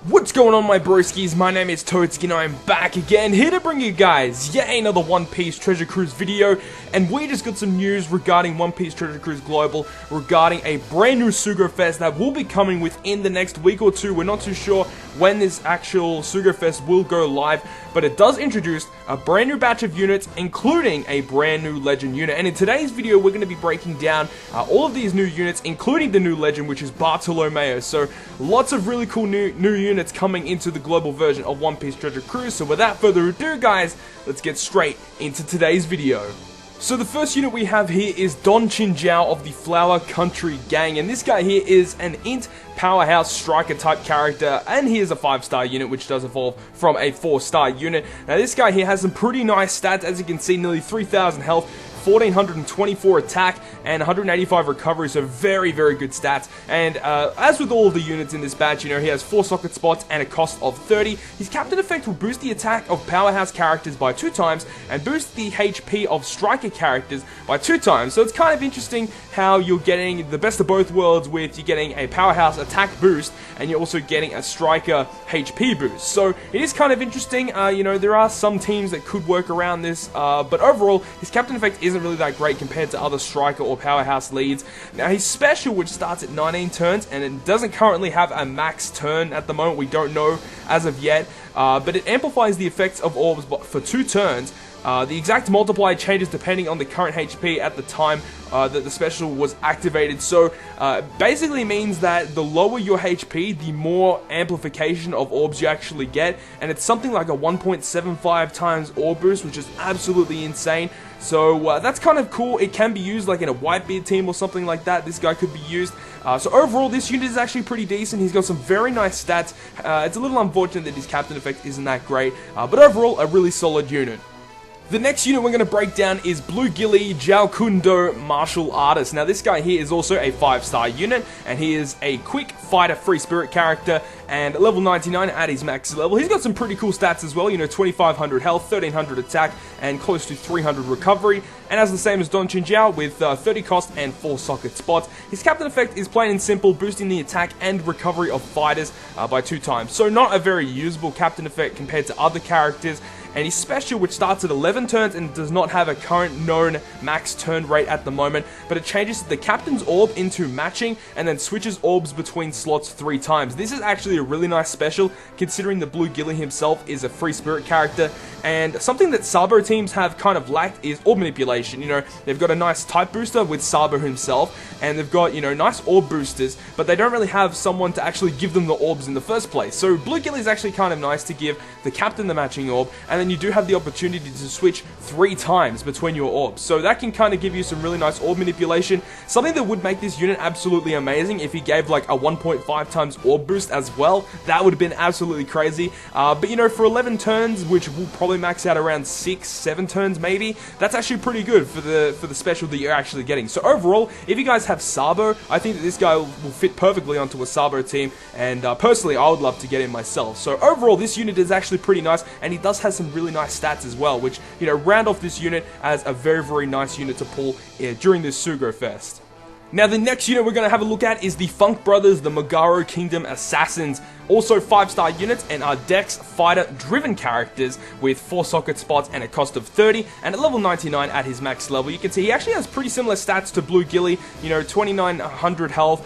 What's going on, my broskies? My name is Toadski and I'm back again, here to bring you guys yet another One Piece Treasure Cruise video. And we just got some news regarding One Piece Treasure Cruise Global, regarding a brand new Sugo-Fest that will be coming within the next week or two. We're not too sure when this actual Sugo-Fest will go live, but it does introduce a brand new batch of units, including a brand new legend unit. And in today's video, we're going to be breaking down all of these new units, including the new legend, which is Bartolomeo. So lots of really cool new units coming into the global version of One Piece Treasure Cruise. So without further ado, guys, let's get straight into today's video. So the first unit we have here is Don Chinjiao of the Flower Country Gang, and this guy here is an int powerhouse striker type character, and he is a 5-star unit, which does evolve from a 4-star unit. Now this guy here has some pretty nice stats, as you can see, nearly 3,000 health, 1,424 attack, and 185 recovery, so very, very good stats. And as with all of the units in this batch, you know, he has 4 socket spots and a cost of 30. His captain effect will boost the attack of powerhouse characters by 2 times, and boost the HP of striker characters by 2 times. So it's kind of interesting how you're getting the best of both worlds, with you're getting a powerhouse attack boost, and you're also getting a striker HP boost. So it is kind of interesting. You know, there are some teams that could work around this, but overall, his captain effect isn't really that great compared to other striker or powerhouse leads. Now his special, which starts at 19 turns, and it doesn't currently have a max turn at the moment, we don't know as of yet, but it amplifies the effects of orbs for 2 turns. The exact multiplier changes depending on the current HP at the time that the special was activated. So basically means that the lower your HP, the more amplification of orbs you actually get, and it's something like a 1.75 times orb boost, which is absolutely insane. So that's kind of cool. It can be used like in a Whitebeard team or something like that. This guy could be used. So overall, this unit is actually pretty decent. He's got some very nice stats. It's a little unfortunate that his captain effect isn't that great, but overall, a really solid unit. The next unit we're going to break down is Blue Gilly Jiaokundo Martial Artist. Now this guy here is also a 5-star unit, and he is a quick fighter free spirit character, and level 99 at his max level. He's got some pretty cool stats as well, you know, 2,500 health, 1,300 attack, and close to 300 recovery, and as the same as Don Chinjiao with 30 cost and 4 socket spots. His captain effect is plain and simple, boosting the attack and recovery of fighters by 2 times. So not a very usable captain effect compared to other characters. And his special, which starts at 11 turns and does not have a current known max turn rate at the moment, but it changes the captain's orb into matching and then switches orbs between slots 3 times. This is actually a really nice special, considering the Blue Gilly himself is a free spirit character, and something that Sabo teams have kind of lacked is orb manipulation. You know, they've got a nice type booster with Sabo himself, and they've got, you know, nice orb boosters, but they don't really have someone to actually give them the orbs in the first place. So Blue Gilly is actually kind of nice to give the captain the matching orb, and then you do have the opportunity to switch 3 times between your orbs. So that can kind of give you some really nice orb manipulation. Something that would make this unit absolutely amazing if he gave like a 1.5 times orb boost as well. That would have been absolutely crazy. But you know, for 11 turns, which will probably max out around 6-7 turns maybe, that's actually pretty good for the special that you're actually getting. So overall, if you guys have Sabo, I think that this guy will fit perfectly onto a Sabo team, and personally I would love to get him myself. So overall, this unit is actually pretty nice, and he does have some really nice stats as well, which, you know, round off this unit as a very, very nice unit to pull during this Sugo-Fest. Now the next unit we're going to have a look at is the Funk Brothers, the Mogaro Kingdom Assassins. Also 5-star units, and are Dex fighter driven characters with 4 socket spots and a cost of 30, and at level 99 at his max level. You can see he actually has pretty similar stats to Blue Gilly, you know, 2,900 health,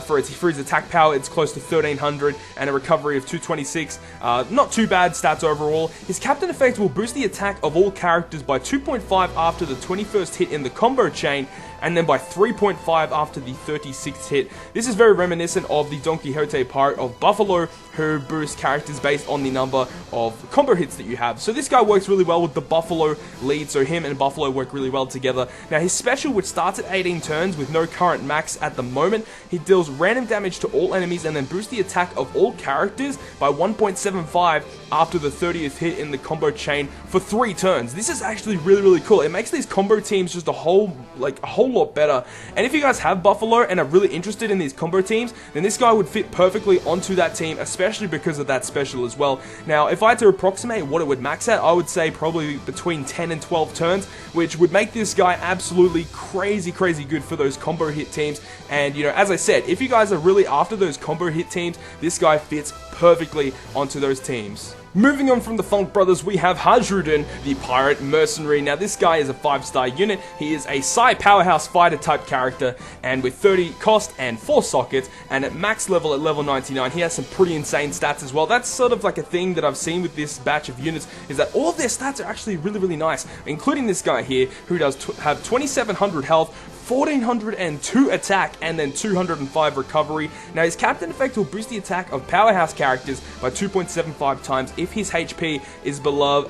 for his attack power it's close to 1,300, and a recovery of 226. Not too bad stats overall. His captain effect will boost the attack of all characters by 2.5 after the 21st hit in the combo chain, and then by 3.5 after the 36th hit. This is very reminiscent of the Don Quixote part of Buffalo, who boosts characters based on the number of combo hits that you have. So this guy works really well with the Buffalo lead, so him and Buffalo work really well together. Now his special, which starts at 18 turns with no current max at the moment, he deals random damage to all enemies and then boosts the attack of all characters by 1.75 after the 30th hit in the combo chain for 3 turns. This is actually really, really cool. It makes these combo teams just a whole lot better. And if you guys have Buffalo and are really interested in these combo teams, then this guy would fit perfectly onto that team, especially because of that special as well. Now, if I had to approximate what it would max at, I would say probably between 10 and 12 turns, which would make this guy absolutely crazy good for those combo hit teams. And, you know, as I said, if you guys are really after those combo hit teams, this guy fits perfectly onto those teams. Moving on from the Funk Brothers, we have Hajrudin, the Pirate Mercenary. Now this guy is a 5-star unit. He is a Psi Powerhouse Fighter type character, and with 30 cost and 4 sockets, and at max level at level 99, he has some pretty insane stats as well. That's sort of like a thing that I've seen with this batch of units, is that all of their stats are actually really, really nice, including this guy here, who does have 2700 health, 1402 attack, and then 205 recovery. Now his captain effect will boost the attack of powerhouse characters by 2.75 times if his HP is above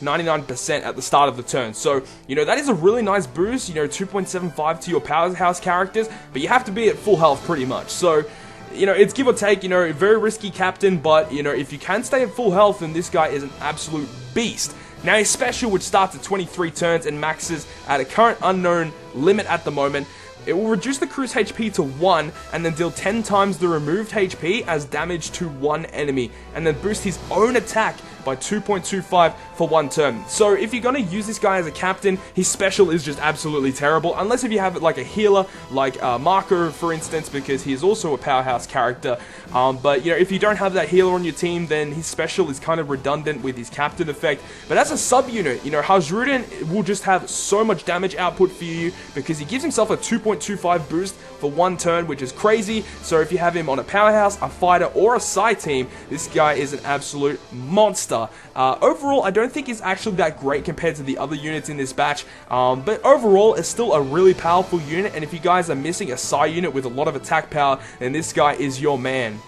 99% at the start of the turn. So, that is a really nice boost, 2.75 to your powerhouse characters, but you have to be at full health pretty much. So, it's give or take, a very risky captain, but, if you can stay at full health, then this guy is an absolute beast. Now his special, which starts at 23 turns and maxes at a current unknown limit at the moment, it will reduce the crew's HP to 1 and then deal 10 times the removed HP as damage to one enemy, and then boost his own attack by 2.25 for 1 turn. So if you're going to use this guy as a captain, his special is just absolutely terrible, unless if you have it like a healer, like Marco for instance, because he is also a powerhouse character. But if you don't have that healer on your team, then his special is kind of redundant with his captain effect. But as a sub-unit, Hajrudin will just have so much damage output for you, because he gives himself a 2.25 boost for 1 turn, which is crazy. So if you have him on a powerhouse, a fighter, or a Psi team, this guy is an absolute monster. Overall, I don't think it's actually that great compared to the other units in this batch, but overall, it's still a really powerful unit, and if you guys are missing a Psi unit with a lot of attack power, then this guy is your man.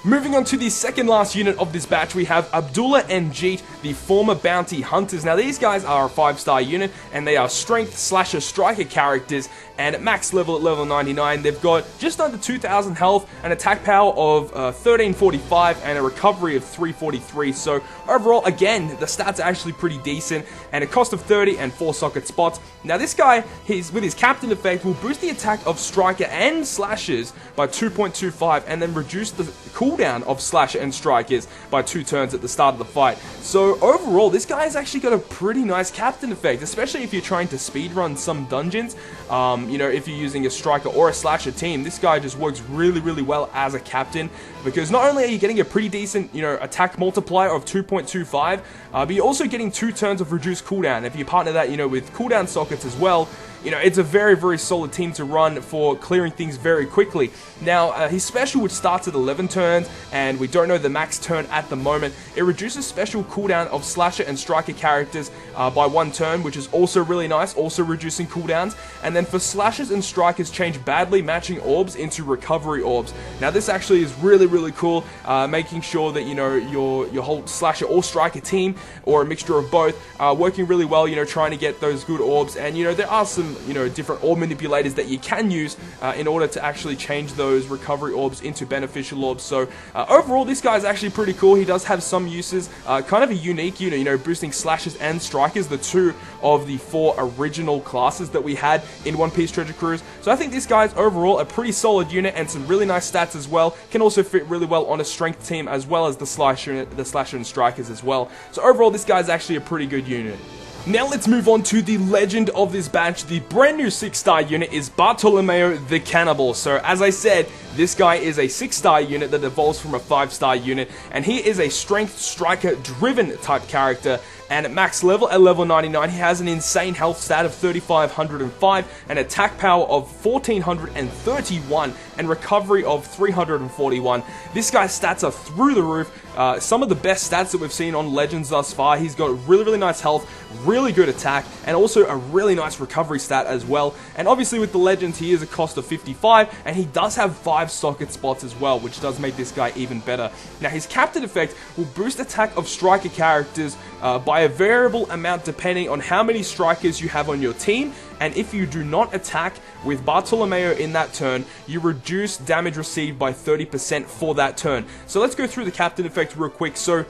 Moving on to the second last unit of this batch, we have Abdullah MG, the former bounty hunters. Now these guys are a 5-star unit, and they are strength slasher striker characters, and at max level at level 99, they've got just under 2000 health, an attack power of 1345, and a recovery of 343. So overall, again, the stats are actually pretty decent, and a cost of 30 and 4 socket spots. Now this guy, with his captain effect, will boost the attack of striker and slashers by 2.25, and then reduce the cooldown of slasher and strikers by 2 turns at the start of the fight. So overall, this guy has actually got a pretty nice captain effect, especially if you're trying to speedrun some dungeons. If you're using a striker or a slasher team, this guy just works really, really well as a captain, because not only are you getting a pretty decent, attack multiplier of 2.25, but you're also getting 2 turns of reduced cooldown. If you partner that, with cooldown sockets as well, it's a very, very solid team to run for clearing things very quickly. Now, his special, which starts at 11 turns, and we don't know the max turn at the moment, it reduces special cooldown of slasher and striker characters by 1 turn, which is also really nice, also reducing cooldowns. And then for slashers and strikers, change badly matching orbs into recovery orbs. Now, this actually is really, really cool, making sure that, your whole slasher or striker team, or a mixture of both, working really well, trying to get those good orbs. And, there are some different orb manipulators that you can use in order to actually change those recovery orbs into beneficial orbs. So overall, this guy is actually pretty cool. He does have some uses, kind of a unique unit, boosting slashers and strikers, the 2 of the 4 original classes that we had in One Piece Treasure Cruise. So I think this guy is overall a pretty solid unit, and some really nice stats as well. Can also fit really well on a strength team, as well as the slasher and strikers as well. So overall, this guy is actually a pretty good unit. Now let's move on to the legend of this batch. The brand new 6-star unit is Bartolomeo the Cannibal. So as I said, this guy is a 6-star unit that evolves from a 5-star unit, and he is a strength striker driven type character. And at max level, at level 99, he has an insane health stat of 3505, an attack power of 1431, and recovery of 341. This guy's stats are through the roof. Some of the best stats that we've seen on Legends thus far. He's got really, really nice health, really good attack, and also a really nice recovery stat as well. And obviously with the Legends, he is a cost of 55, and he does have 5 socket spots as well, which does make this guy even better. Now his captain effect will boost attack of striker characters by a variable amount depending on how many strikers you have on your team, and if you do not attack with Bartolomeo in that turn, you reduce damage received by 30% for that turn. So let's go through the captain effect real quick. So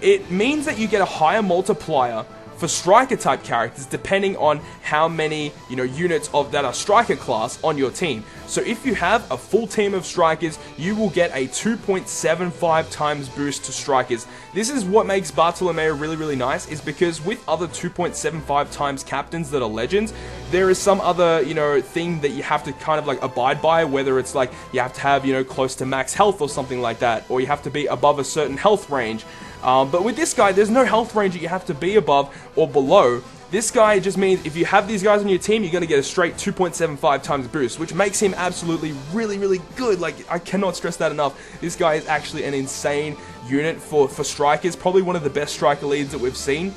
it means that you get a higher multiplier for striker type characters depending on how many units of that are striker class on your team. So if you have a full team of strikers, you will get a 2.75 times boost to strikers. This is what makes Bartolomeo really, really nice, is because with other 2.75 times captains that are legends, there is some other, you know, thing that you have to kind of like abide by, whether it's like you have to have, you know, close to max health or something like that, or you have to be above a certain health range. But with this guy, there's no health range that you have to be above or below. This guy just means if you have these guys on your team, you're going to get a straight 2.75 times boost, which makes him absolutely really good. Like, I cannot stress that enough. This guy is actually an insane unit for strikers, probably one of the best striker leads that we've seen.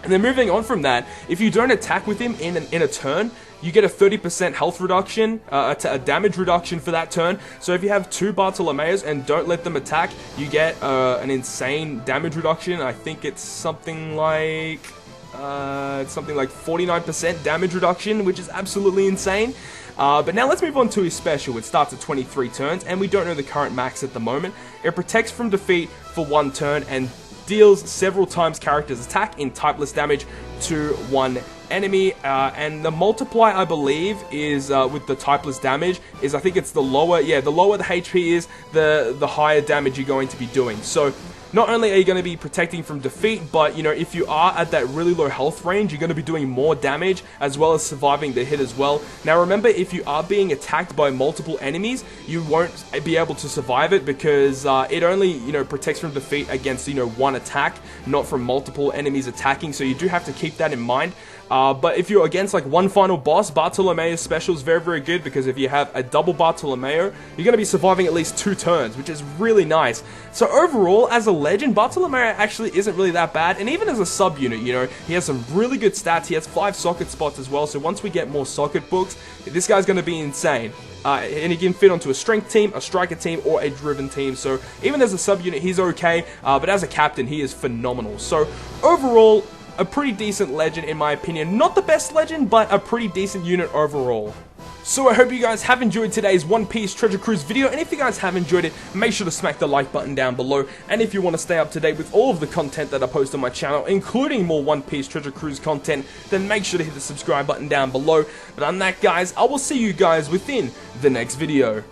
And then moving on from that, if you don't attack with him in a turn, you get a 30% health reduction, a damage reduction for that turn. So if you have 2 Bartolomeos and don't let them attack, you get an insane damage reduction. I think it's something like 49% damage reduction, which is absolutely insane. But now let's move on to his special. It starts at 23 turns, and we don't know the current max at the moment. It protects from defeat for 1 turn and deals several times character's attack in typeless damage to 1 enemy, and the multiply, I believe, is with the typeless damage, is I think it's the lower, the lower the HP is, the higher damage you're going to be doing. So not only are you going to be protecting from defeat, but, you know, if you are at that really low health range, you're going to be doing more damage, as well as surviving the hit as well. Now remember, if you are being attacked by multiple enemies, you won't be able to survive it, because it only, you know, protects from defeat against, you know, 1 attack, not from multiple enemies attacking, so you do have to keep that in mind. But if you're against like 1 final boss, Bartolomeo's special is very good, because if you have a double Bartolomeo, you're going to be surviving at least 2 turns, which is really nice. So overall, as a legend, Bartolomeo actually isn't really that bad, and even as a sub-unit, you know, he has some really good stats. He has 5 socket spots as well, so once we get more socket books, this guy's going to be insane. And he can fit onto a strength team, a striker team, or a driven team. So even as a sub-unit, he's okay, but as a captain, he is phenomenal. So overall, a pretty decent legend in my opinion. Not the best legend, but a pretty decent unit overall. So I hope you guys have enjoyed today's One Piece Treasure Cruise video, and if you guys have enjoyed it, make sure to smack the like button down below, and if you want to stay up to date with all of the content that I post on my channel, including more One Piece Treasure Cruise content, then make sure to hit the subscribe button down below. But on that, guys, I will see you guys within the next video.